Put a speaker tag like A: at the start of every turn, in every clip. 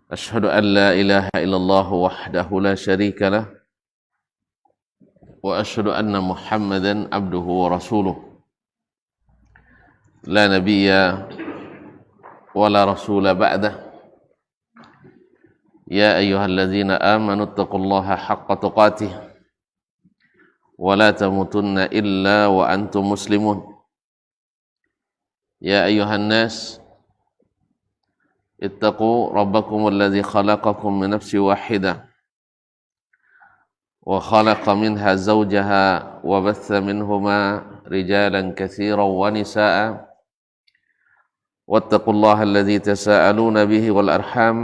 A: أشهد أن لا إله إلا الله وحده لا شريك له وأشهد أن محمدا عبده ورسوله لا نبي ولا رسول بعده يا أيها الذين آمنوا اتقوا الله حق تقاته ولا تموتن إلا وأنتم مسلمون يا أيها الناس اتقوا ربكم الذي خلقكم من نفس واحدة وخلق منها زوجها وبث منهما رجالا كثيرا ونساء واتقوا الله الذي تساءلون به والأرحام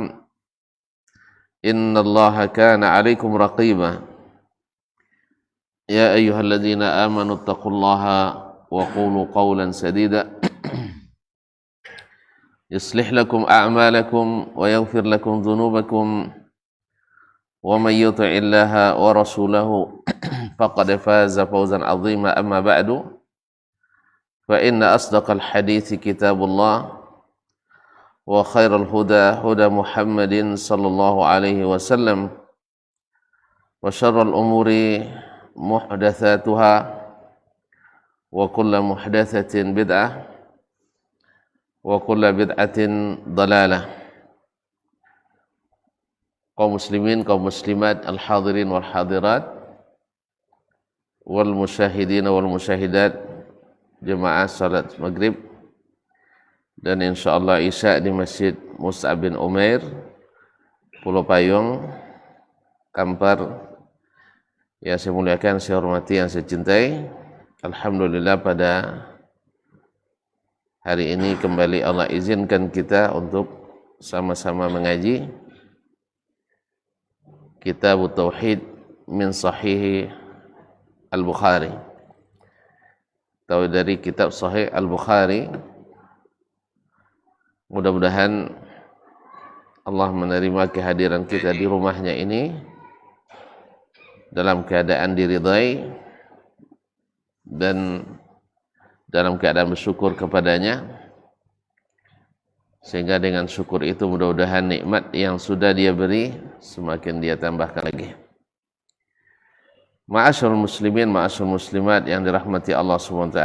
A: إن الله كان عليكم رقيبا يا أيها الذين آمنوا اتقوا الله وقولوا قولا سديدا يصلح لكم أعمالكم ويغفر لكم ذنوبكم ومن يطع الله ورسوله فقد فاز فوزا عظيما أما بعد فإن أصدق الحديث كتاب الله وخير الهدى هدى محمد صلى الله عليه وسلم وشر الأمور محدثاتها وكل محدثة بدعة وكل بدعة ضلالة. Kaum muslimin, kaum muslimat, al-hadirin wal hadirat wal musyahidin wal musyahidat jemaah salat maghrib dan insyaallah isya di Masjid Mus'ab bin Umair, Pulau Payung, Kampar, yang saya muliakan, saya hormati, yang saya cintai. Alhamdulillah pada hari ini kembali Allah izinkan kita untuk sama-sama mengaji Kitab Tauhid min Sahih Al-Bukhari. Tahu dari kitab Sahih Al-Bukhari. Mudah-mudahan Allah menerima kehadiran kita di rumahnya ini dalam keadaan diridai dan dalam keadaan bersyukur kepadanya, sehingga dengan syukur itu mudah-mudahan nikmat yang sudah dia beri semakin dia tambahkan lagi. Ma'asyarul muslimin, ma'asyarul muslimat yang dirahmati Allah SWT,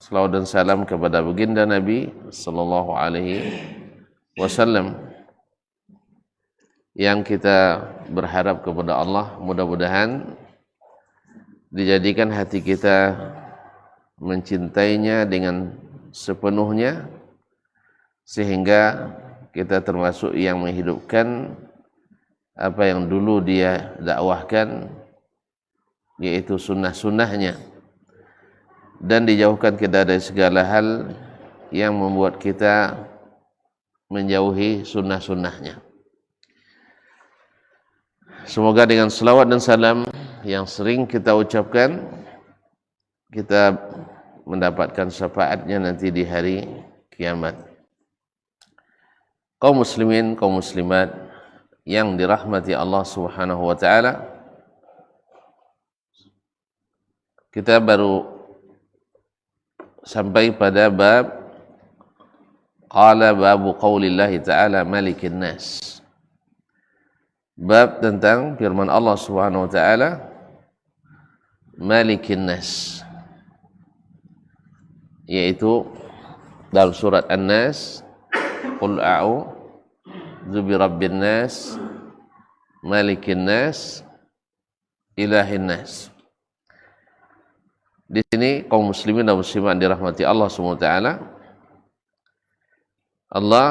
A: selawat dan salam kepada baginda Nabi sallallahu alaihi wasallam, yang kita berharap kepada Allah mudah-mudahan dijadikan hati kita mencintainya dengan sepenuhnya, sehingga kita termasuk yang menghidupkan apa yang dulu dia dakwahkan, yaitu sunnah-sunnahnya, dan dijauhkan kita dari segala hal yang membuat kita menjauhi sunnah-sunnahnya. Semoga dengan selawat dan salam yang sering kita ucapkan, kita mendapatkan syafaatnya nanti di hari kiamat. Kaum muslimin, kaum muslimat yang dirahmati Allah Subhanahu wa taala, kita baru sampai pada bab qala babu qaulillahi ta'ala malikin nas. Bab tentang firman Allah Subhanahu wa taala malikin nas, yaitu dalam surat An-Nas, qul a'udzu birabbin nas malikin nas ilahin nas. Di sini kaum muslimin dan muslimat dirahmati Allah SWT, Allah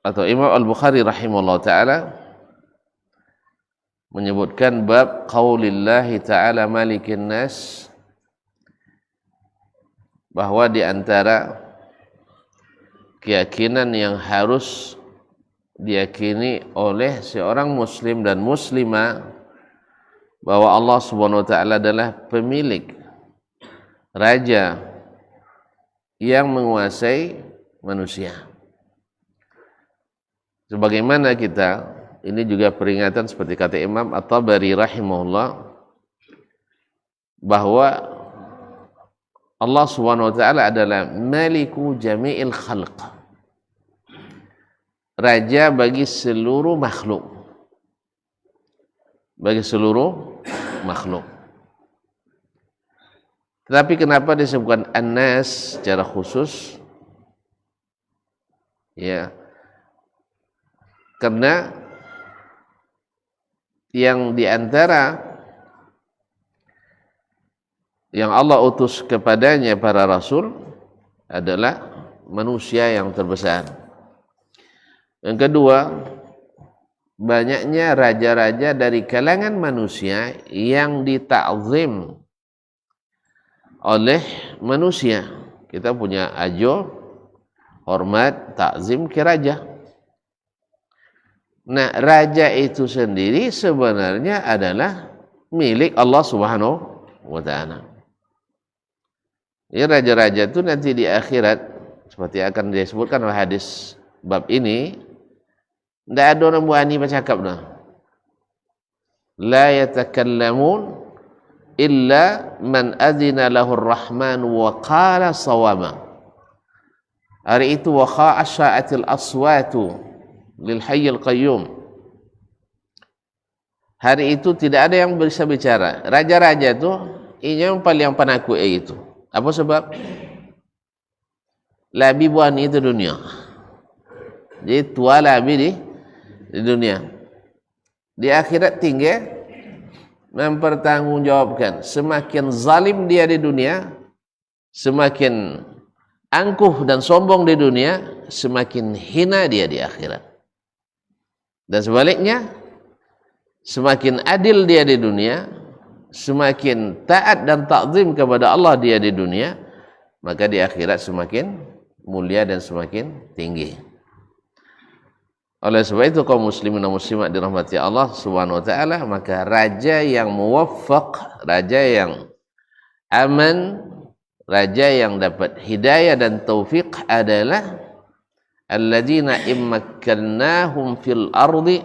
A: atau Imam Al-Bukhari rahimahullah ta'ala menyebutkan bab qaulillahi ta'ala malikin nas, bahwa di antara keyakinan yang harus diyakini oleh seorang muslim dan muslimah, bahwa Allah Subhanahu wa taala adalah pemilik, raja yang menguasai manusia. Sebagaimana kita, ini juga peringatan seperti kata Imam At-Tabari rahimahullah, bahwa Allah Subhanahu wa taala adalah maliku jami'il khalq, raja bagi seluruh makhluk. Bagi seluruh makhluk. Tetapi kenapa disebutkan An-Nas secara khusus? Ya. Karena yang diantara yang Allah utus kepadanya para rasul adalah manusia yang terbesar. Yang kedua, banyaknya raja-raja dari kalangan manusia yang ditakzim oleh manusia. Kita punya ajo, hormat, takzim ke raja. Nah, raja itu sendiri sebenarnya adalah milik Allah Subhanahu wa Ta'ala. Ini raja-raja itu nanti di akhirat, seperti akan disebutkan oleh hadis bab ini, tidak ada orang berani bercakap dah. La yatakallamun illa man adzina lahu ar-rahman wa qala sawama. Hari itu wa kha'asha'atil aswatu lil hayyil qayyum. Hari itu tidak ada yang bisa bicara. Raja-raja itu ini yang paling penaku itu. Apa sebab? Labi buani itu dunia. Jadi tua labi di dunia. Di akhirat tinggal mempertanggungjawabkan. Semakin zalim dia di dunia, semakin angkuh dan sombong di dunia, semakin hina dia di akhirat. Dan sebaliknya, semakin adil dia di dunia, semakin taat dan takzim kepada Allah dia di dunia, maka di akhirat semakin mulia dan semakin tinggi. Oleh sebab itu kaum muslimin dan muslimat dirahmati Allah Subhanahu wa taala, maka raja yang muwaffaq, raja yang aman, raja yang dapat hidayah dan taufik adalah alladzina immakkannahum fil ardi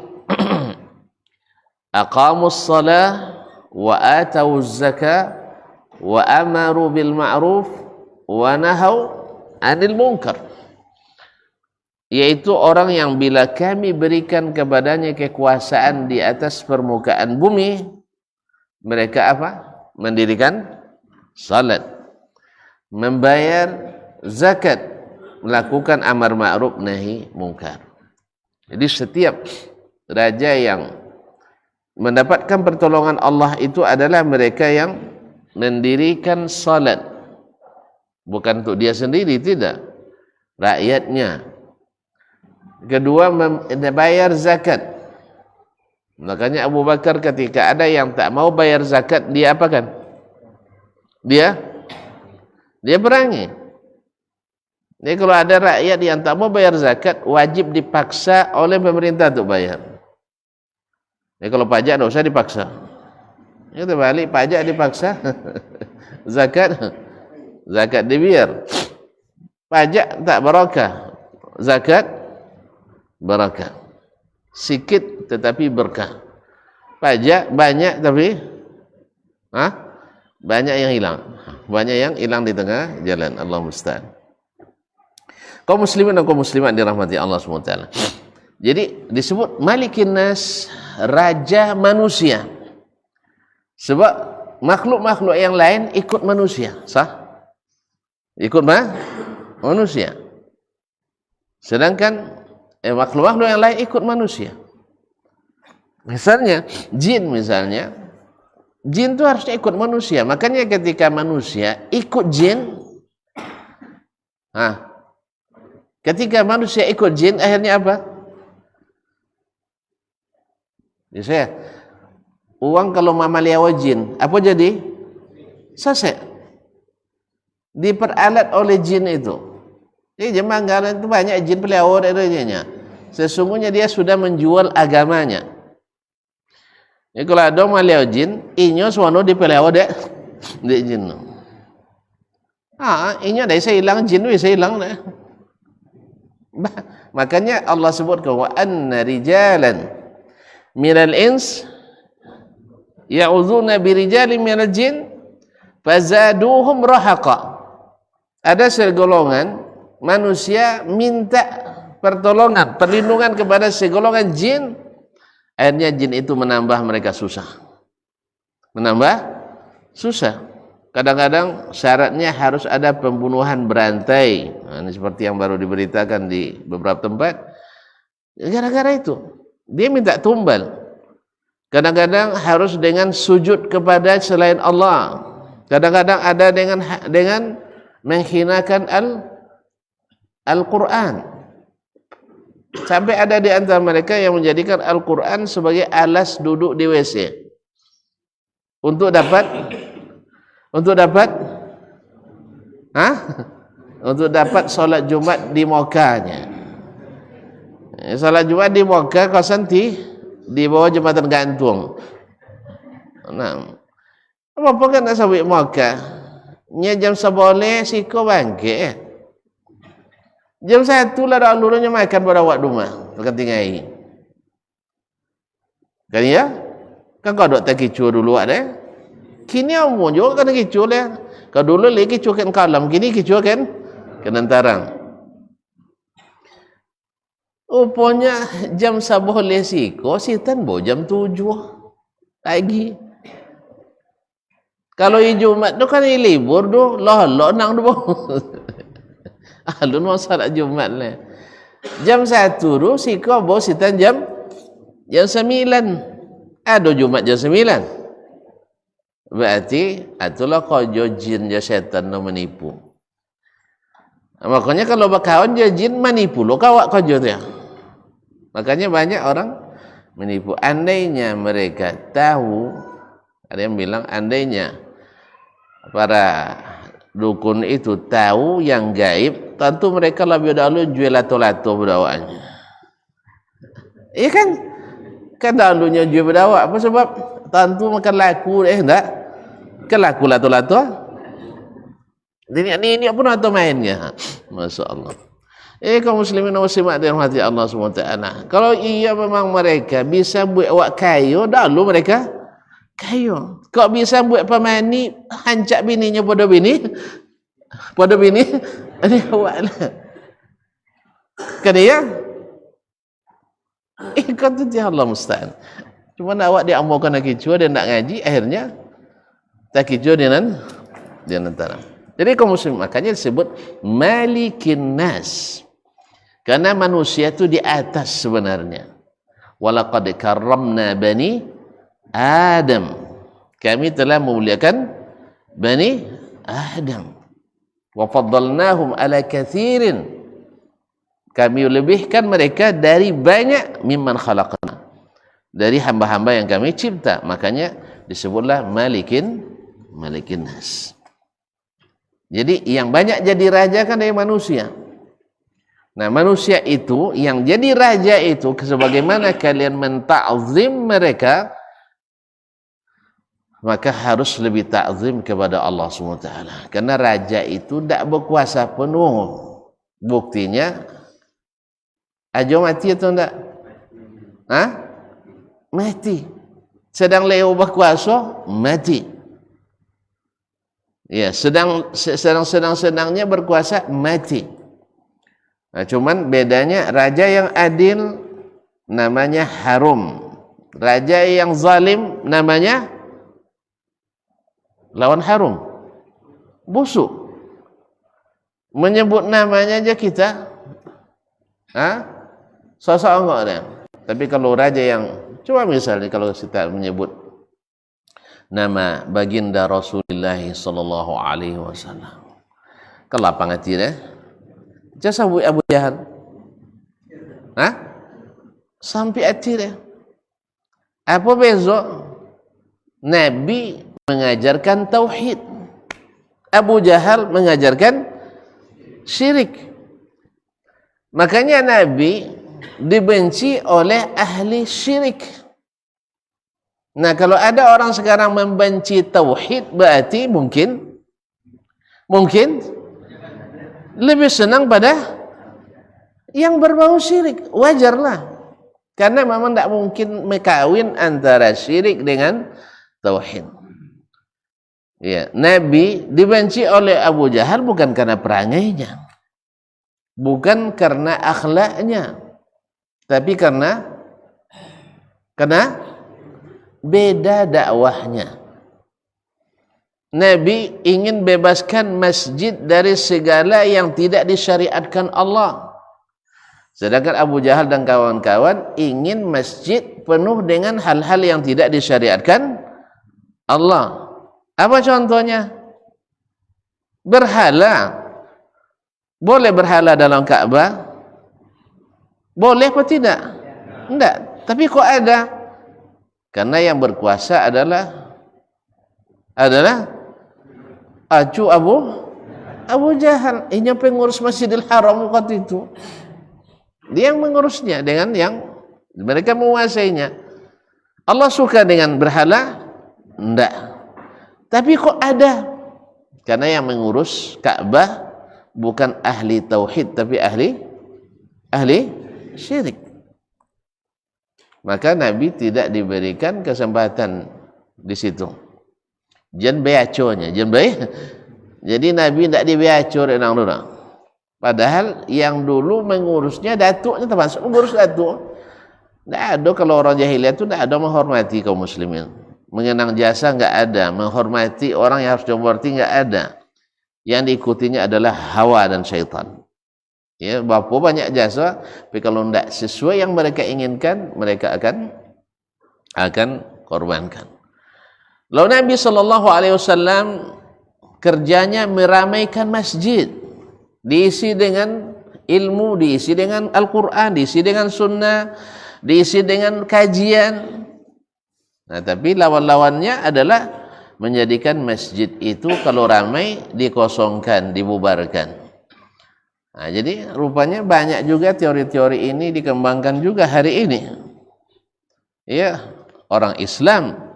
A: aqamus shalah wa atawuz zakah wa amaru bil ma'ruf wa nahau 'anil munkar. Yaitu orang yang bila kami berikan kepadanya kekuasaan di atas permukaan bumi, mereka apa? Mendirikan salat, membayar zakat, melakukan amar ma'ruf nahi munkar. Jadi setiap raja yang mendapatkan pertolongan Allah itu adalah mereka yang mendirikan salat. Bukan untuk dia sendiri, tidak. Rakyatnya. Kedua, membayar zakat. Makanya Abu Bakar ketika ada yang tak mau bayar zakat, dia apakan? Dia perangi. Jadi kalau ada rakyat yang tak mau bayar zakat, wajib dipaksa oleh pemerintah untuk bayar. Jadi kalau pajak tidak usah dipaksa. Itu balik, pajak dipaksa. Zakat dibiar. Pajak tak barakah. Zakat barakah. Sikit tetapi berkah. Pajak banyak tapi banyak yang hilang. Banyak yang hilang di tengah jalan. Allah musta'an. Kaum muslimin dan kaum muslimat dirahmati Allah SWT. Jadi disebut Malikin Nas, raja manusia. Sebab makhluk-makhluk yang lain ikut manusia. Sah? Ikut manusia. Sedangkan makhluk-makhluk yang lain ikut manusia. Misalnya jin jin itu harusnya ikut manusia. Makanya ketika manusia ikut jin, ketika manusia ikut jin, akhirnya apa? Biasanya uang kalau mamalia jin, apa jadi? Sesek. Diperalat oleh jin itu. Jadi jemaah sekalian itu banyak jin pelihara adanya. Sesungguhnya dia sudah menjual agamanya. Jadi kalau ada maliau jin, inyo suano dipelihara dek jin. Inyo dah saya hilang jin, saya hilang deh. Makanya Allah sebutkan wa anna rijalan minal ins ya'udzuuna birijalin minal jin fazaduhum rahaqa. Ada segolongan manusia minta pertolongan, perlindungan kepada segolongan jin, akhirnya jin itu menambah mereka susah. Menambah susah. Kadang-kadang syaratnya harus ada pembunuhan berantai. Nah, ini seperti yang baru diberitakan di beberapa tempat. Gara-gara itu dia minta tumbal. Kadang-kadang harus dengan sujud kepada selain Allah. Kadang-kadang ada dengan menghinakan Al-Quran. Sampai ada di antara mereka yang menjadikan Al-Quran sebagai alas duduk di WC. Untuk dapat solat Jumat di mokanya. Solat Jumat di moka kosan di bawah jembatan gantung. Nah, apa kan nak sabit moka? Nya jam seboleh siko bangke. Jam 1 lah dah lulunya makan pada awak rumah. Terketingai. Kan ya? Kan kau dok tak kicu dulu ada. Kini amun juga kan kicu lah. Kau dulu lagi kicu kan kalam, kini kicu kan kenantarang. Rupanya jam sabuh lesiko sitan bo jam 7 pagi. Kalau Jumat tu kan libur tu, lolok nang tu. Alun masalah Jumat lah. Jam 1 tu siko bo sitan jam 9. Ada Jumat jam 9. Berarti itulah kojo jin ya setan no menipu. Makanya kalau berkawan dia jin menipu lo kawak kojo dia. Makanya banyak orang menipu. Andainya mereka tahu, ada yang bilang andainya para dukun itu tahu yang gaib, tentu mereka lebih dahulu jual lato-lato berdakwahnya. Iya kan? Kan dahulunya jual berdakwah. Apa sebab? Tentu makan laku enggak? Kan laku lato-lato. Ini apa nato mainnya? Masya Allah. Kaum muslimin dan muslimat dirahmati Allah SWT. Kalau iya memang mereka bisa buat awak kayu, dahulu mereka kayu. Kok bisa buat pemani hancak bininya pada bini? Pada bini? Ini awak lah. Kan ya? Kata dia Allah musta'an. Cuma awak dia amalkan nak kicua, dia nak ngaji, akhirnya tak kicua dia nanti. Jadi kaum muslim makanya disebut malikin nas. Karena manusia itu di atas sebenarnya. Walaqad karramna bani Adam. Kami telah memuliakan bani Adam. Wa faddalnahum ala kathirin. Kami lebihkan mereka dari banyak mimman khalaqna. Dari hamba-hamba yang kami cipta. Makanya disebutlah malikin nas. Jadi yang banyak jadi raja kan dari manusia. Nah, manusia itu yang jadi raja itu sebagaimana kalian menta'zim mereka, maka harus lebih ta'zim kepada Allah SWT. Karena raja itu tidak berkuasa penuh. Buktinya ajo mati atau tidak? Mati. Sedang Leo berkuasa, mati. Ya, sedang-sedangnya berkuasa, mati. Nah, cuman bedanya raja yang adil namanya Harum. Raja yang zalim namanya lawan Harum. Busuk. Menyebut namanya aja kita sosok enggak ada. Tapi kalau raja yang coba misalnya kalau kita menyebut nama baginda Rasulullah sallallahu alaihi wasallam. Kelapa ngati deh. Jasa Abu Jahal. Sampai hati dia. Apa beza? Nabi mengajarkan tauhid. Abu Jahal mengajarkan syirik. Makanya Nabi dibenci oleh ahli syirik. Nah, kalau ada orang sekarang membenci tauhid, berarti mungkin lebih senang pada yang berbau syirik. Wajarlah. Karena memang tidak mungkin mengkawin antara syirik dengan tauhid. Ya, Nabi dibenci oleh Abu Jahal bukan karena perangainya. bukan karena akhlaknya, tapi karena beda dakwahnya. Nabi ingin bebaskan masjid dari segala yang tidak disyariatkan Allah. Sedangkan Abu Jahal dan kawan-kawan ingin masjid penuh dengan hal-hal yang tidak disyariatkan Allah. Apa contohnya? Berhala. Boleh berhala dalam Ka'bah? Boleh atau tidak? Tidak. Tapi kok ada? Karena yang berkuasa adalah Abu Jahal. Ini pengurus Masjidil Haram waktu itu. Dia yang mengurusnya dengan yang mereka menguasainya. Allah suka dengan berhala? Enggak. Tapi kok ada? Karena yang mengurus Ka'bah bukan ahli tauhid, tapi ahli syirik. Maka Nabi tidak diberikan kesempatan di situ. Jan beaconya, jadi Nabi tidak dibeacor enang dulu. Padahal yang dulu mengurusnya datuknya, termasuk mengurus datuk. Tidak ada, kalau orang jahiliyah itu tidak ada menghormati kaum muslimin. Mengenang jasa enggak ada, menghormati orang yang harus dihormati enggak ada. Yang diikutinya adalah hawa dan syaitan. Ya, berapa banyak jasa, tapi kalau tidak sesuai yang mereka inginkan, mereka akan korbankan. Lalu Nabi SAW kerjanya meramaikan masjid, diisi dengan ilmu, diisi dengan Al-Quran, diisi dengan sunnah, diisi dengan kajian. Nah, tapi lawan-lawannya adalah menjadikan masjid itu kalau ramai dikosongkan, dibubarkan. Nah, jadi rupanya banyak juga teori-teori ini dikembangkan juga hari ini. Ya, orang Islam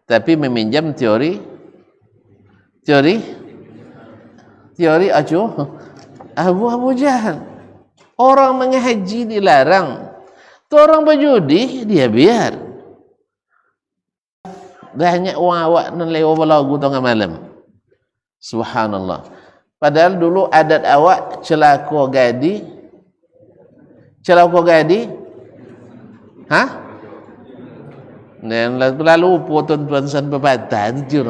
A: tapi meminjam teori Abu Jahal. Orang mengaji dilarang, tuh orang berjudi dia biar. Banyak awak nan lewat lagu tengah malam. Subhanallah. Padahal dulu adat awak celako gadi. Hah? Dan lalu tuan-tuan san pepatah itu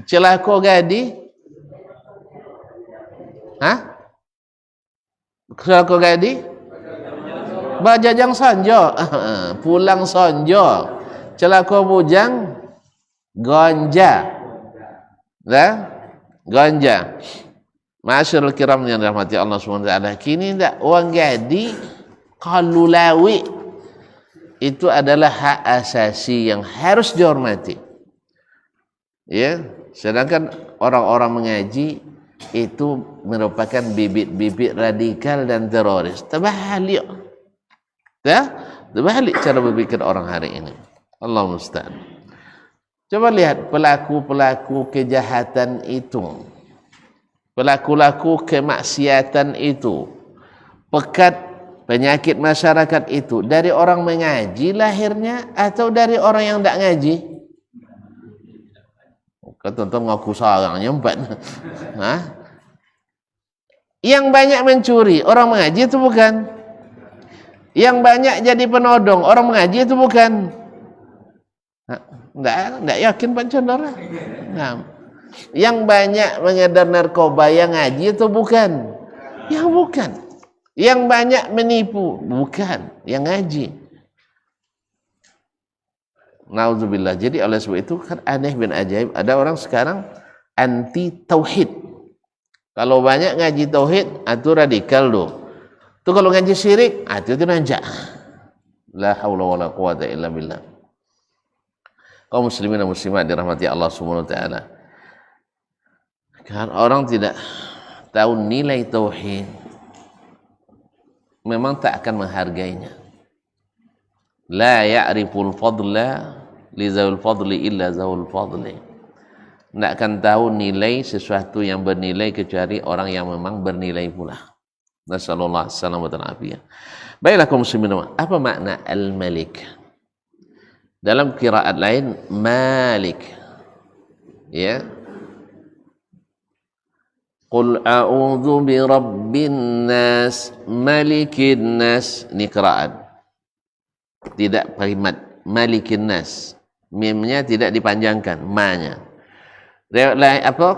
A: celako gadi. Hah? Celako gadi? Bajajang sonjo. Pulang sonjo. Celako bujang gonja. Dah? Gonja. Masyarul kiram yang dirahmati Allah SWT. Kini tak uang gadi kalulawi. Itu adalah hak asasi yang harus dihormati. Ya, sedangkan orang-orang mengaji itu merupakan bibit-bibit radikal dan teroris. Terbalik. Ya, terbalik cara berpikir orang hari ini. Allah musta'an. Coba lihat pelaku-pelaku kejahatan itu. Pelaku-pelaku kemaksiatan itu. Pekat penyakit masyarakat itu dari orang mengaji lahirnya atau dari orang yang tidak ngaji? Ketonton ngaku sarang nyempat. Yang banyak mencuri orang mengaji itu bukan. Yang banyak jadi penodong orang mengaji itu bukan. Tidak yakin Pak Condora. Nah, yang banyak mengedar narkoba yang ngaji itu bukan. Ya bukan. Yang banyak menipu bukan, yang ngaji. Nauzubillah. Jadi oleh sebab itu kan aneh bin ajaib, ada orang sekarang anti tauhid. Kalau banyak ngaji tauhid, itu radikal loh. Itu kalau ngaji syirik, itu nanjak. La haula wala quwata illa billah. Kaum muslimin dan muslimat dirahmati Allah Subhanahu wa taala. Kan orang tidak tahu nilai tauhid, memang tak akan menghargainya. La ya'riful fadla li zawil fadli illa zawul fadli. Tak akan tahu nilai sesuatu yang bernilai kecuali orang yang memang bernilai pula. Nasallallahu alaihi wasallam. Baiklah kaum muslimin, apa makna al-malik? Dalam qiraat lain Malik. Ya. Qul a'udzu birabbin nas, malikin nas. Ini qiraat. Tidak parimat. Malikin nas. Mimnya tidak dipanjangkan, ma-nya. Riwayat lain apa?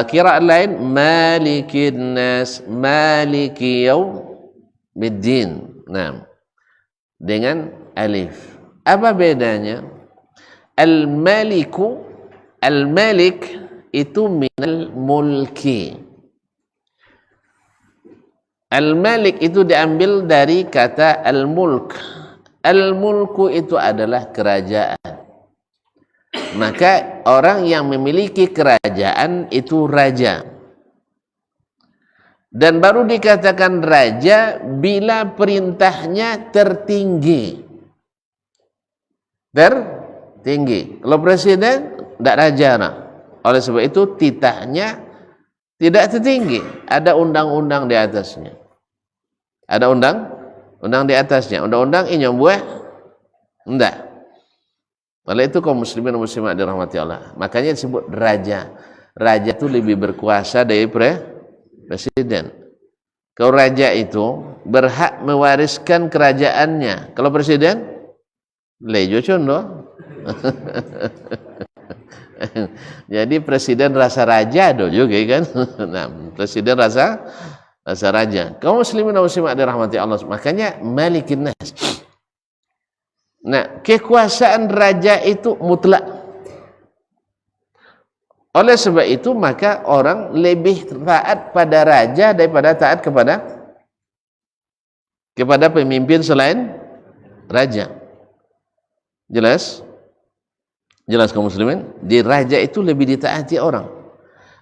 A: Qiraat lain malikin nas, maliki yaumiddin. Nah, dengan alif. Apa bedanya? Al-maliku, al-malik itu minal mulki. Al-malik itu diambil dari kata al-mulk. Al-mulku itu adalah kerajaan. Maka orang yang memiliki kerajaan itu raja. Dan baru dikatakan raja bila perintahnya tertinggi. Tertinggi. Kalau presiden tidak raja nak. Oleh sebab itu titahnya tidak tertinggi. Ada undang-undang di atasnya. Ada undang di atasnya. Undang-undang ini yang buat? Tidak. Oleh itu kaum muslimin dan muslimat dirahmati Allah. Makanya disebut raja. Raja itu lebih berkuasa dari presiden. Kalau raja itu berhak mewariskan kerajaannya. Kalau presiden, lejo condo. Jadi presiden rasa raja do juga kan. Nah, presiden rasa raja. Kaum muslimin dan muslimat dirahmati Allah. Makanya malikin nas. Nah, kekuasaan raja itu mutlak. Oleh sebab itu maka orang lebih taat pada raja daripada taat kepada pemimpin selain raja. Jelas? Jelas kaum muslimin? Di raja itu lebih ditaati orang.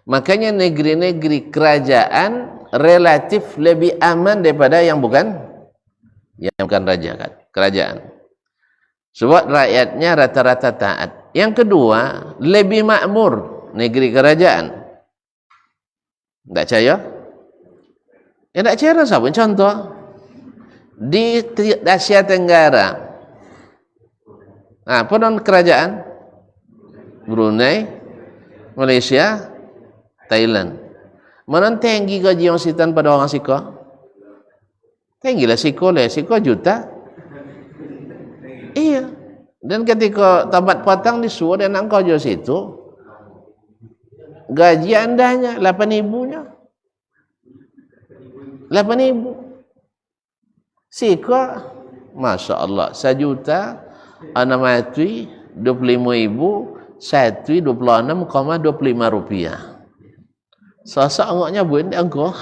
A: Makanya negeri-negeri kerajaan relatif lebih aman daripada yang bukan raja kan, kerajaan. Sebab rakyatnya rata-rata taat. Yang kedua, lebih makmur negeri kerajaan. Tak percaya? Ya tak percaya siapa? Contoh di Asia Tenggara. Apa non kerajaan? Brunei, Malaysia, Thailand. Mana tinggi gaji yang sitan pada orang Siko? Tinggilah Siko juta. Iya. Dan ketika tamat potong disuruh dan engkau jual situ, gaji andanya 8.000-nya. 8.000. Siko, Masya Allah, 1 juta, anak mati 25.000. 26,25 rupiah. Sosok angoknya buat angko.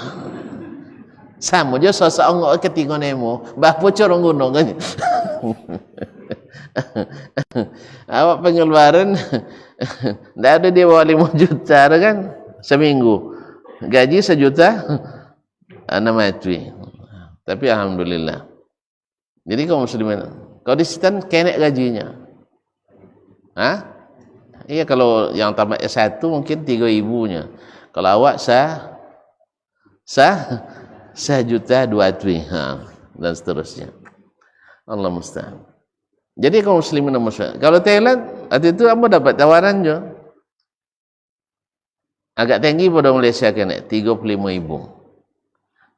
A: Sama je sosok angok ketinggalan nemo. Bah pocor gunung kan. Awak pengeluaran tidak ada dia bawa 5 juta kan seminggu. Gaji 1 juta anak mati. Tapi alhamdulillah. Jadi kaum muslimin, kalau di sitan kenek gajinya. Hah? Iya, kalau yang tamat S1 mungkin 3.000-nya. Kalau awak juta 2 dan seterusnya. Allah musta'an. Jadi kaum muslimin dan muslimat. Kalau Thailand, waktu itu kamu dapat tawaran je. Agak tinggi pada Malaysia kena 35.000.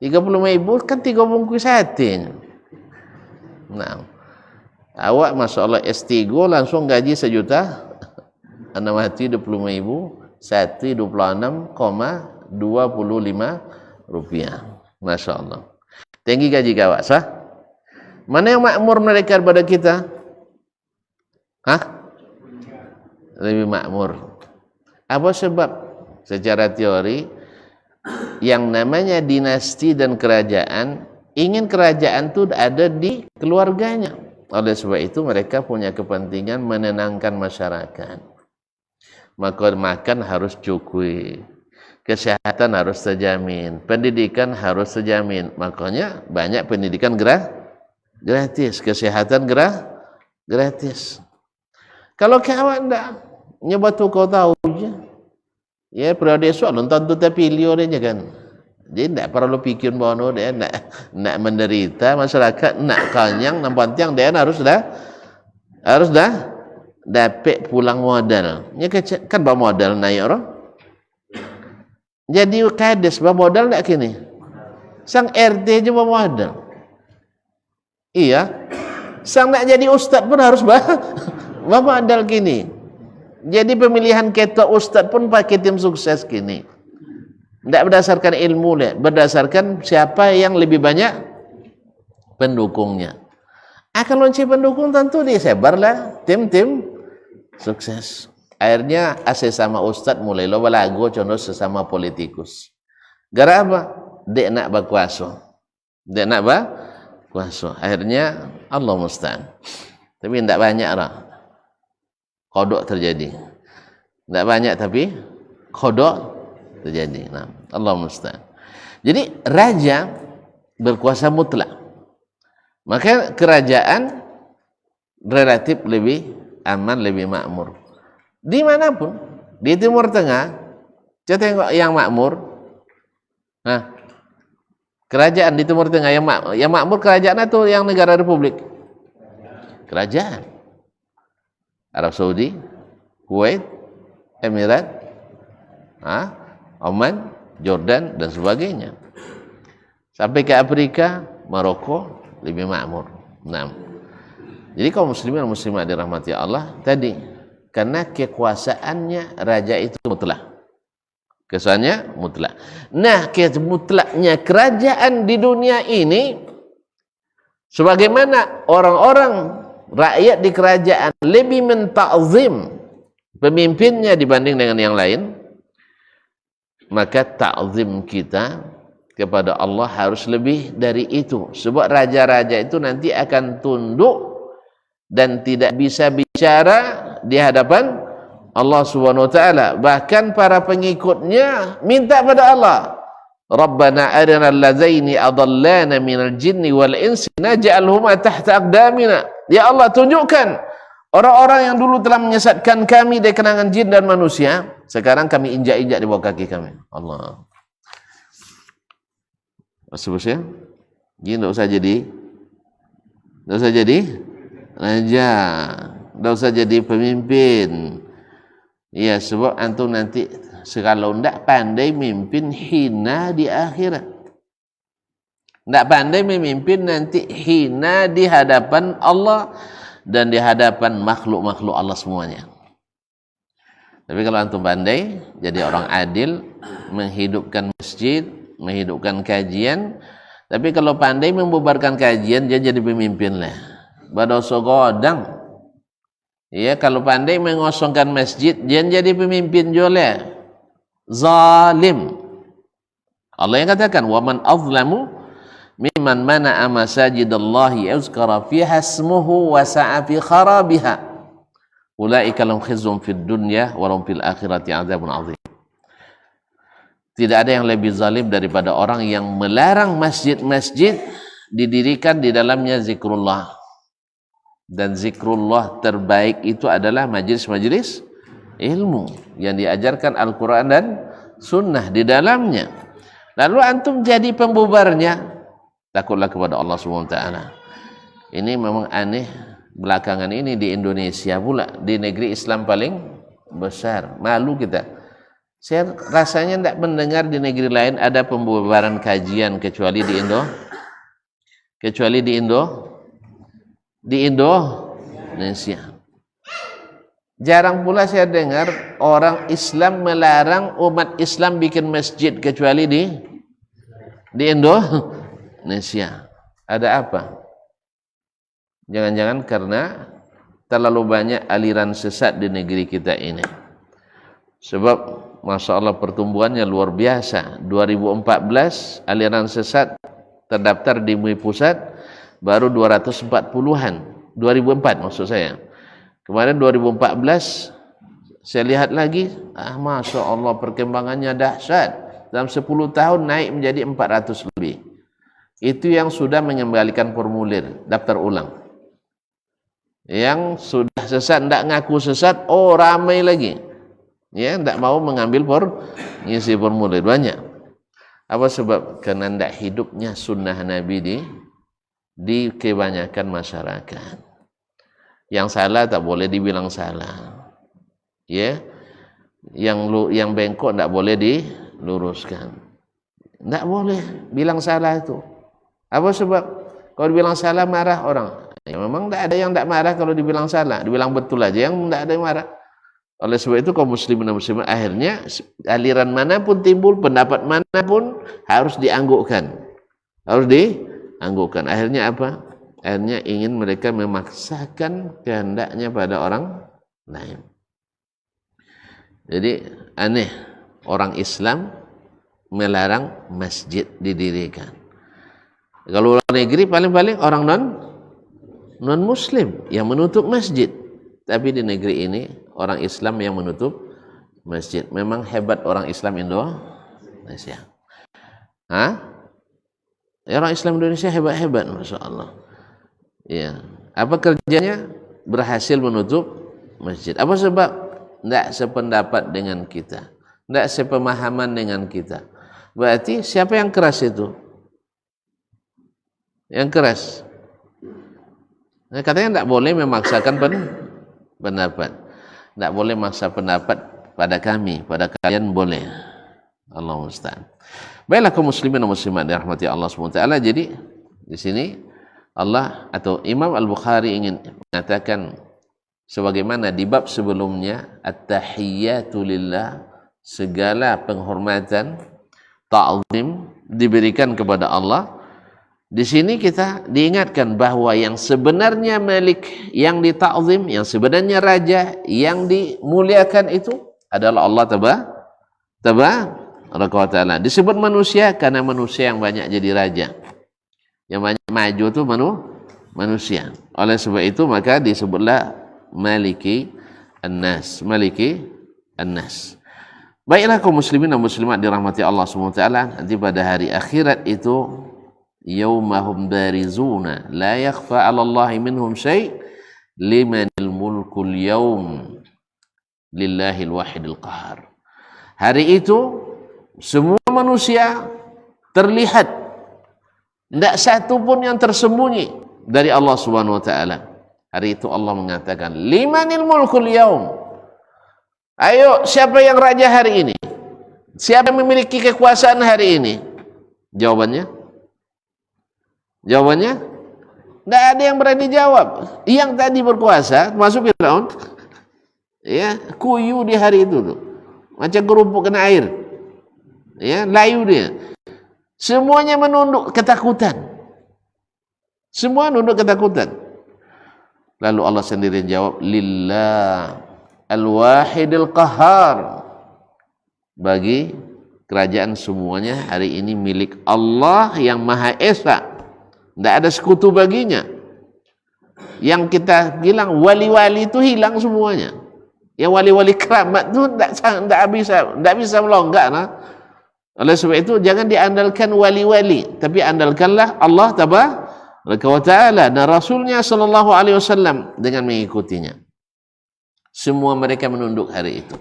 A: 35.000 kan 3 bungkus sate. Nah, awak Masya Allah S3 langsung gaji 1 juta. Anak mati 20.000, 126,25 rupiah. Masya Allah. Tinggi gaji kawak, sah? Mana yang makmur mereka daripada kita? Hah? Lebih makmur. Apa sebab? Secara teori, yang namanya dinasti dan kerajaan, ingin kerajaan itu ada di keluarganya. Oleh sebab itu mereka punya kepentingan menenangkan masyarakat. Maka makan harus cukup, kesehatan harus terjamin, pendidikan harus terjamin. Makanya banyak pendidikan gratis, kesehatan gratis. Kalau kawan tak nyoba tu kau tahu je, ya periode esok tentu terpilih dia kan. Dia tak perlu fikir bahawa dia nak menderita masyarakat, nak kanyang, nampak tiang dia harus dah dapat pulang modal. Nya kan bawa modal naik orang. Jadi kades bermodal tak kini? Sang RT je bermodal. Iya. Sang nak jadi ustaz pun harus bermodal kini. Jadi pemilihan ketua ustaz pun pakai tim sukses kini. Tidak berdasarkan ilmu, berdasarkan siapa yang lebih banyak pendukungnya. Kalau pendukung tentu disebarlah tim-tim sukses. Akhirnya sesama ustaz mulai lo balago contoh sesama politikus. Gara apa? Dek nak berkuasa. Dek nak berkuasa. Akhirnya Allah musta'an. Tapi tidak banyak lah. Kodok terjadi. Tidak banyak tapi kodok terjadi. Nah, Allah musta'an. Jadi raja berkuasa mutlak. Maka kerajaan relatif lebih aman, lebih makmur. Dimanapun, di Timur Tengah, kita tengok yang makmur. Nah, kerajaan di Timur Tengah yang makmur kerajaan atau yang negara republik? Kerajaan. Arab Saudi, Kuwait, Emirat, Oman, Jordan dan sebagainya. Sampai ke Afrika, Maroko lebih makmur. Nah, jadi kaum muslimin dan muslimat dirahmati Allah tadi karena kekuasaannya raja itu mutlak. Kesannya mutlak. Nah, mutlaknya kerajaan di dunia ini sebagaimana orang-orang rakyat di kerajaan lebih menta'zim pemimpinnya dibanding dengan yang lain, maka ta'zim kita kepada Allah harus lebih dari itu. Sebab raja-raja itu nanti akan tunduk dan tidak bisa bicara di hadapan Allah Subhanahu wa taala. Bahkan para pengikutnya minta pada Allah, Rabbana arina allazaini adallana minal jinni wal insi naj'alhuma tahta aqdamina. Ya Allah, tunjukkan orang-orang yang dulu telah menyesatkan kami dari kalangan jin dan manusia, sekarang kami injak-injak di bawah kaki kami. Allah. Sebesar, jadi tidak usah jadi raja, tidak usah jadi pemimpin. Ya, sebab antum nanti kalau tidak pandai memimpin hina di akhirat. Tidak pandai memimpin nanti hina di hadapan Allah dan di hadapan makhluk-makhluk Allah semuanya. Tapi kalau antum pandai jadi orang adil, menghidupkan masjid, menghidupkan kajian, tapi kalau pandai membubarkan kajian, dia jadi pemimpin lah. Badoso godang. Ya, kalau pandai mengosongkan masjid, dia jadi pemimpin juga. Zalim. Allah yang katakan, "Wa man azlamu mimman mana'a masajidallahi yuzkara fiha ismuhu wa sa'a fi kharabiha. Ulaika lahum khizyun fid dunya wa lahum fil akhirati 'adzabun 'adzim." Tidak ada yang lebih zalim daripada orang yang melarang masjid-masjid didirikan di dalamnya zikrullah. Dan zikrullah terbaik itu adalah majelis-majelis ilmu yang diajarkan Al-Quran dan Sunnah di dalamnya. Lalu antum jadi pembubarnya, takutlah kepada Allah SWT. Ini memang aneh belakangan ini di Indonesia pula, di negeri Islam paling besar. Malu kita. Saya rasanya tidak mendengar di negeri lain ada pembubaran kajian kecuali di Indonesia. Jarang pula saya dengar orang Islam melarang umat Islam bikin masjid kecuali di Indonesia. Ada apa? Jangan-jangan karena terlalu banyak aliran sesat di negeri kita ini. Sebab Masya Allah pertumbuhannya luar biasa. 2014 aliran sesat terdaftar di MUI Pusat baru 240-an. 2004 maksud saya. Kemarin 2014 saya lihat lagi, Masya Allah perkembangannya dahsyat. Dalam 10 tahun naik menjadi 400 lebih. Itu yang sudah mengembalikan formulir daftar ulang. Yang sudah sesat, tidak ngaku sesat, ramai lagi. Ya, tidak mau mengambil ngisi formulir banyak. Apa sebab? Karena tidak hidupnya sunnah Nabi di kebanyakan masyarakat. Yang salah tak boleh dibilang salah. Ya, yang bengkok tidak boleh diluruskan. Tidak boleh bilang salah itu. Apa sebab? Kalau dibilang salah marah orang. Ya, memang tidak ada yang tidak marah kalau dibilang salah. Dibilang betul aja yang tidak ada yang marah. Oleh sebab itu kaum muslimin dan muslimat akhirnya aliran manapun timbul, pendapat manapun harus dianggukkan. Harus dianggukkan. Akhirnya apa? Akhirnya ingin mereka memaksakan kehendaknya pada orang lain. Jadi aneh orang Islam melarang masjid didirikan. Kalau luar negeri paling-paling orang non muslim yang menutup masjid. Tapi di negeri ini orang Islam yang menutup masjid. Memang hebat orang Islam Indonesia. Hah? Ya, orang Islam Indonesia hebat-hebat, masya Allah. Ya. Apa kerjanya? Berhasil menutup masjid. Apa sebab? Tidak sependapat dengan kita. Tidak sepemahaman dengan kita. Berarti siapa yang keras itu? Yang keras. Nah, katanya tidak boleh memaksakan pendapat. Tidak boleh maksa pendapat pada kami, pada kalian boleh. Allah musta'an. Baiklah kaum muslimin dan muslimat dirahmati Allah SWT. Jadi di sini Allah atau Imam Al-Bukhari ingin mengatakan sebagaimana di bab sebelumnya at-tahiyyatu lillah, segala penghormatan, ta'zim diberikan kepada Allah. Di sini kita diingatkan bahwa yang sebenarnya malik, yang ditakzim, yang sebenarnya raja, yang dimuliakan itu adalah Allah Tabaraka wa Ta'ala. Disebut manusia karena manusia yang banyak jadi raja. Yang banyak maju itu manusia. Oleh sebab itu maka disebutlah Maliki An-Nas. Maliki An-Nas. Baiklah kaum muslimin dan muslimat dirahmati Allah SWT. Nanti pada hari akhirat itu yaumahum barizuna la yakhfa 'ala Allahi minhum syai' limanil mulkul yaum lillahil wahidil qahar. Hari itu semua manusia terlihat, tidak satu pun yang tersembunyi dari Allah Subhanahu wa taala. Hari itu Allah mengatakan limanil mulkul yaum. Ayo, siapa yang raja hari ini? Siapa yang memiliki kekuasaan hari ini? Jawabannya tidak ada yang berani jawab. Yang tadi berkuasa, termasuk Firaun, ya, kuyu di hari itu tuh, macam kerupuk kena air, ya, layu dia. Semuanya menunduk ketakutan. Semua nunduk ketakutan. Lalu Allah sendiri jawab, lillah al-wahidil qahar. Bagi kerajaan semuanya hari ini milik Allah yang Maha Esa. Tidak ada sekutu baginya. Yang kita bilang wali-wali itu hilang semuanya. Yang wali-wali keramat itu tidak bisa melonggak. Nah. Oleh sebab itu jangan diandalkan wali-wali, tapi andalkanlah Allah Tabaraka wa Ta'ala dan Rasulnya Sallallahu Alaihi Wasallam dengan mengikutinya. Semua mereka menunduk hari itu.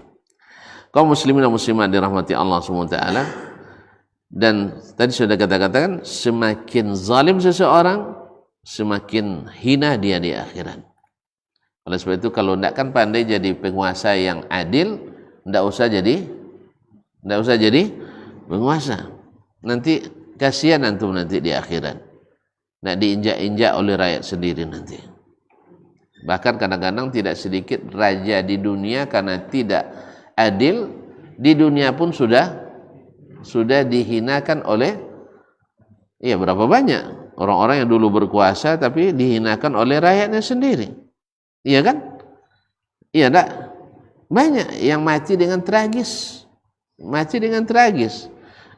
A: Kaum muslimin dan muslimat dirahmati Allah SWT. Dan tadi sudah katakan, semakin zalim seseorang, semakin hina dia di akhirat. Oleh sebab itu kalau tidak kan pandai jadi penguasa yang adil, tidak usah jadi penguasa. Nanti kasihan antum nanti di akhirat. Tidak diinjak-injak oleh rakyat sendiri nanti. Bahkan kadang-kadang tidak sedikit raja di dunia karena tidak adil, di dunia pun sudah dihinakan oleh, ya berapa banyak orang-orang yang dulu berkuasa tapi dihinakan oleh rakyatnya sendiri. Iya kan? Iya enggak? Banyak yang mati dengan tragis.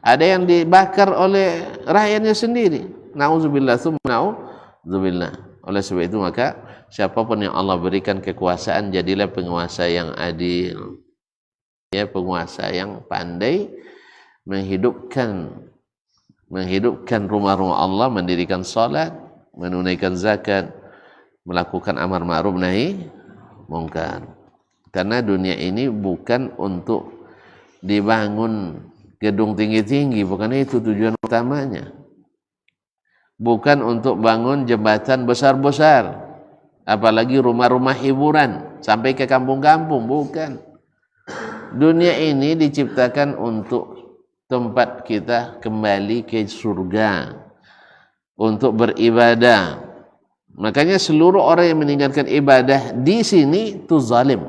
A: Ada yang dibakar oleh rakyatnya sendiri. Nauzubillah tsumma nauzubillah. Oleh sebab itu maka siapapun yang Allah berikan kekuasaan, jadilah penguasa yang adil. Ya, penguasa yang pandai menghidupkan rumah-rumah Allah, mendirikan salat, menunaikan zakat, melakukan amar ma'ruf nahi mungkar. Karena dunia ini bukan untuk dibangun gedung tinggi-tinggi, bukan itu tujuan utamanya. Bukan untuk bangun jembatan besar-besar, apalagi rumah-rumah hiburan sampai ke kampung-kampung, bukan. Dunia ini diciptakan untuk tempat kita kembali ke surga untuk beribadah. Makanya seluruh orang yang meninggalkan ibadah di sini itu zalim.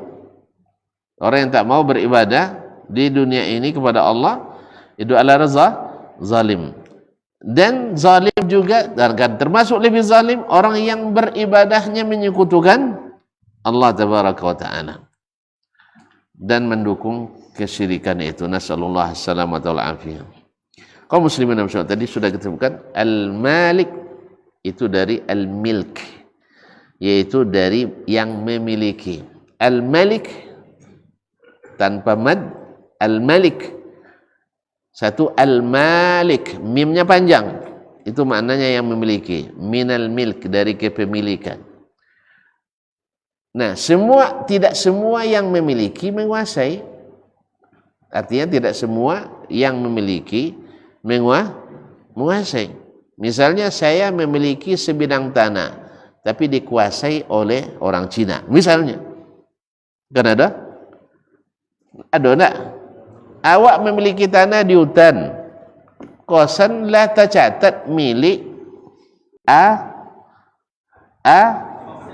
A: Orang yang tak mau beribadah di dunia ini kepada Allah itu adalah zalim. Dan zalim juga, dan termasuk lebih zalim orang yang beribadahnya menyekutukan Allah tabaraka wa ta'ala dan mendukung kesyirikan itu. Nasallallahu alaihi wasallam. Kaum muslimin dan muslimat, tadi sudah kita sebutkan al-malik itu dari al-milk, yaitu dari yang memiliki. Al-malik tanpa mad, al-malik. Satu al-malik, mimnya panjang, itu maknanya yang memiliki. Minal milk, dari kepemilikan. Nah, tidak semua yang memiliki menguasai. Artinya tidak semua yang memiliki menguasai. Misalnya saya memiliki sebidang tanah, tapi dikuasai oleh orang Cina. Misalnya, kan ada? Ada enggak? Awak memiliki tanah di hutan, kosan lah tercatat milik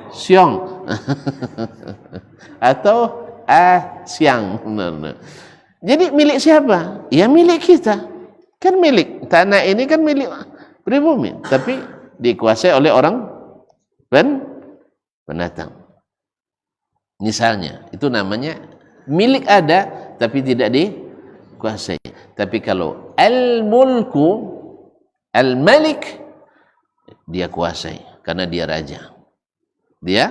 A: Siong atau Siang. Jadi milik siapa? Ya milik kita. Kan milik tanah ini kan milik pribumi, tapi dikuasai oleh orang pendatang. Misalnya, itu namanya milik ada tapi tidak dikuasai. Tapi kalau al-mulku, al-malik, dia kuasai karena dia raja. Dia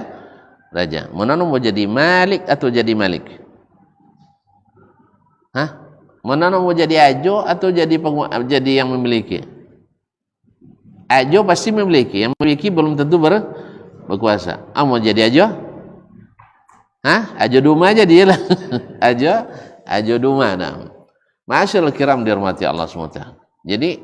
A: raja. Mana mau jadi malik atau jadi malik? Hah? Mana mau jadi ajo atau jadi yang memiliki? Ajo pasti memiliki, yang memiliki belum tentu berkuasa. Mau jadi ajo? Hah? Ajo duma aja dia lah. ajo duma. Nah. Ma'asyiral kiram dirahmati Allah SWT. Jadi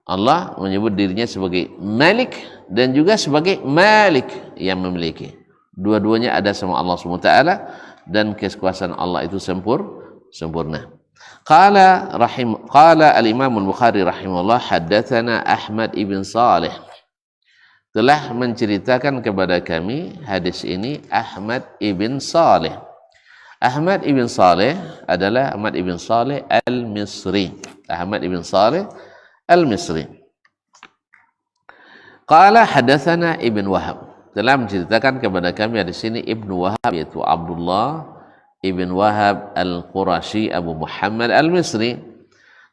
A: Allah menyebut dirinya sebagai Malik dan juga sebagai Malik yang memiliki. Dua-duanya ada sama Allah SWT dan kekuasaan Allah itu sempurna. Qala al-Imam al-Bukhari rahimahullah, haddatsana Ahmad ibn Salih. Telah menceritakan kepada kami hadis ini Ahmad ibn Salih. Ahmad ibn Salih adalah Ahmad ibn Salih al-Misri. Ahmad ibn Salih al-Misri. Qala hadatsana Ibn Wahab. Telah menceritakan kepada kami di sini Ibnu Wahab, yaitu Abdullah Ibn Wahab al-Qurashi Abu Muhammad al-Misri.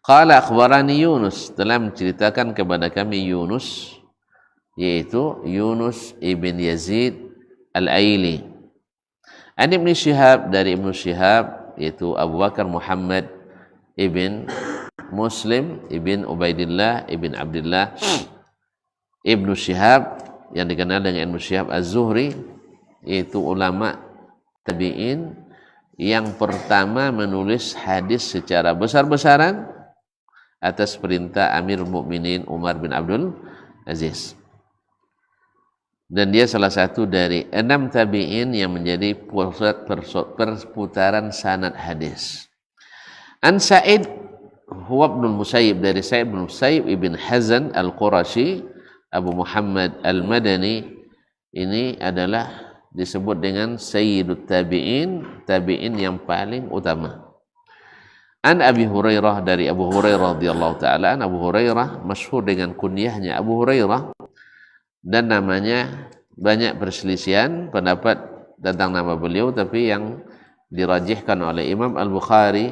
A: Qala akhbarani Yunus. Telah menceritakan kepada kami Yunus, yaitu Yunus ibn Yazid al-Aili. An Ibn Shihab, dari Ibn Shihab, yaitu Abu Bakar Muhammad ibn Muslim ibn Ubaidillah ibn Abdullah Ibn Shihab, yang dikenal dengan Ibn Shihab Az-Zuhri, yaitu ulama tabi'in yang pertama menulis hadis secara besar-besaran atas perintah Amirul Mukminin Umar bin Abdul Aziz. Dan dia salah satu dari 6 tabi'in yang menjadi pusat perputaran sanad hadis. An Sa'id huwa ibn Musayyib, dari Sa'id bin Musayyib ibn Hazan al-Qurashi Abu Muhammad al-Madani. Ini adalah disebut dengan Sayyidut Tabi'in, tabi'in yang paling utama. An Abi Hurairah, dari Abu Hurairah radhiyallahu ta'ala. Abu Hurairah masyhur dengan kunyahnya Abu Hurairah, dan namanya banyak perselisihan pendapat tentang nama beliau, tapi yang dirajihkan oleh Imam Al-Bukhari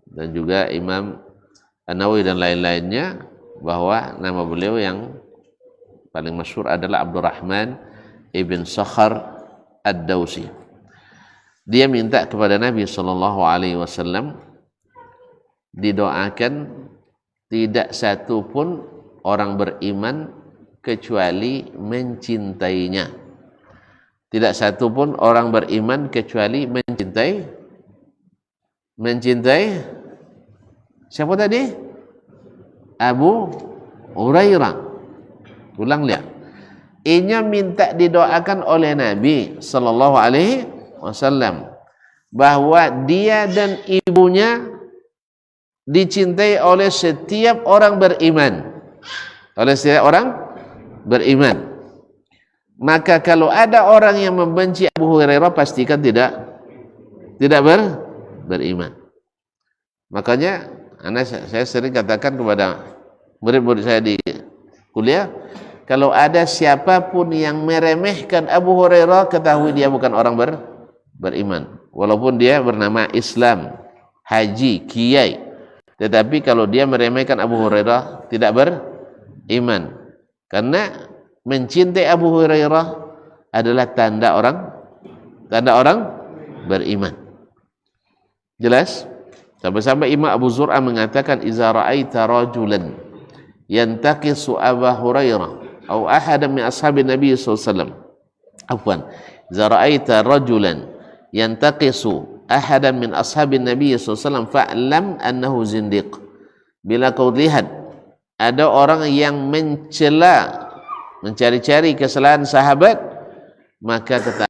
A: dan juga Imam An-Nawawi dan lain-lainnya bahwa nama beliau yang paling masyhur adalah Abdurrahman ibn Sakhar Ad-Dawsi. Dia minta kepada Nabi SAW didoakan tidak satu pun orang beriman kecuali mencintainya. Tidak satu pun orang beriman kecuali mencintai siapa tadi? Abu Hurairah. Ulang lihat. Inya minta didoakan oleh Nabi sallallahu alaihi wasallam bahwa dia dan ibunya dicintai oleh setiap orang beriman. Oleh setiap orang beriman. Maka kalau ada orang yang membenci Abu Hurairah, pastikan tidak beriman. Makanya saya sering katakan kepada murid-murid saya di kuliah, kalau ada siapapun yang meremehkan Abu Hurairah, ketahui dia bukan orang beriman. Walaupun dia bernama Islam, haji, kiai, tetapi kalau dia meremehkan Abu Hurairah, tidak beriman. Karena mencintai Abu Hurairah adalah tanda orang beriman. Jelas? Sampai-sampai Imam Abu Zur'ah mengatakan, iza ra'aita rajulan yantaqisu Abu Hurairah atau ahadan min ashabin Nabi sallallahu alaihi wasallam. Afwan. Iza ra'aita rajulan yantaqisu ahadan min ashabin Nabi sallallahu alaihi wasallam fa'lam annahu zindiq. Bila kau lihat ada orang yang mencela, mencari-cari kesalahan sahabat, maka ketahui